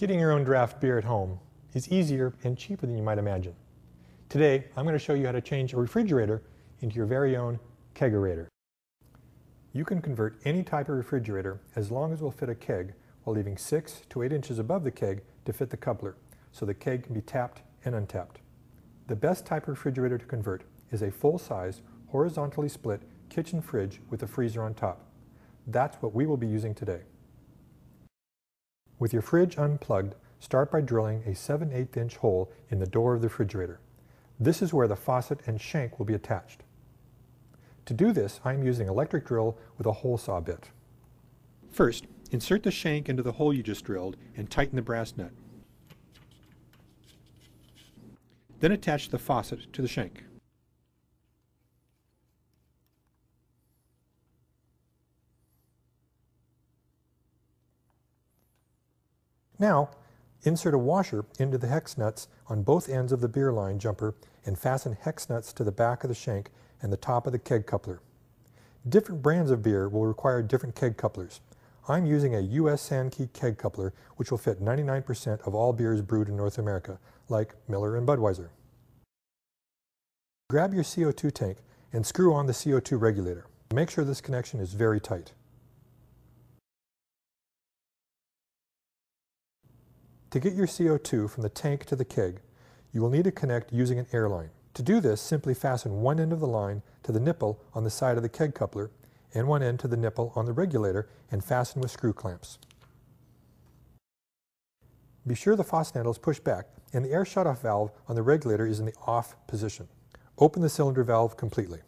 Getting your own draft beer at home is easier and cheaper than you might imagine. Today, I'm going to show you how to change a refrigerator into your very own Kegerator. You can convert any type of refrigerator as long as it will fit a keg while leaving 6 to 8 inches above the keg to fit the coupler, so the keg can be tapped and untapped. The best type of refrigerator to convert is a full-size, horizontally split kitchen fridge with a freezer on top. That's what we will be using today. With your fridge unplugged, start by drilling a 7/8 inch hole in the door of the refrigerator. This is where the faucet and shank will be attached. To do this, I am using an electric drill with a hole saw bit. First, insert the shank into the hole you just drilled and tighten the brass nut. Then attach the faucet to the shank. Now, insert a washer into the hex nuts on both ends of the beer line jumper and fasten hex nuts to the back of the shank and the top of the keg coupler. Different brands of beer will require different keg couplers. I'm using a US Shank keg coupler which will fit 99% of all beers brewed in North America, like Miller and Budweiser. Grab your CO2 tank and screw on the CO2 regulator. Make sure this connection is very tight. To get your CO2 from the tank to the keg, you will need to connect using an air line. To do this, simply fasten one end of the line to the nipple on the side of the keg coupler and one end to the nipple on the regulator and fasten with screw clamps. Be sure the faucet handle is pushed back and the air shutoff valve on the regulator is in the off position. Open the cylinder valve completely.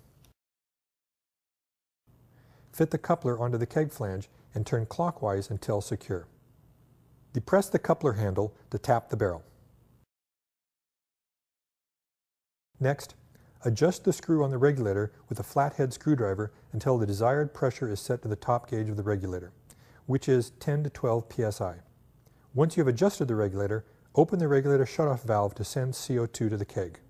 Fit the coupler onto the keg flange and turn clockwise until secure. Depress the coupler handle to tap the barrel. Next, adjust the screw on the regulator with a flathead screwdriver until the desired pressure is set to the top gauge of the regulator, which is 10 to 12 psi. Once you have adjusted the regulator, open the regulator shutoff valve to send CO2 to the keg.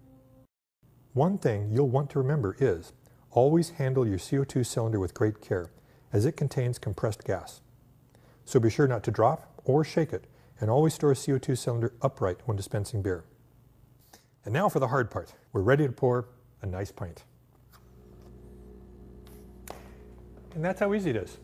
One thing you'll want to remember is, always handle your CO2 cylinder with great care, as it contains compressed gas. So be sure not to drop or shake it, and always store a CO2 cylinder upright when dispensing beer. And now for the hard part. We're ready to pour a nice pint. And that's how easy it is.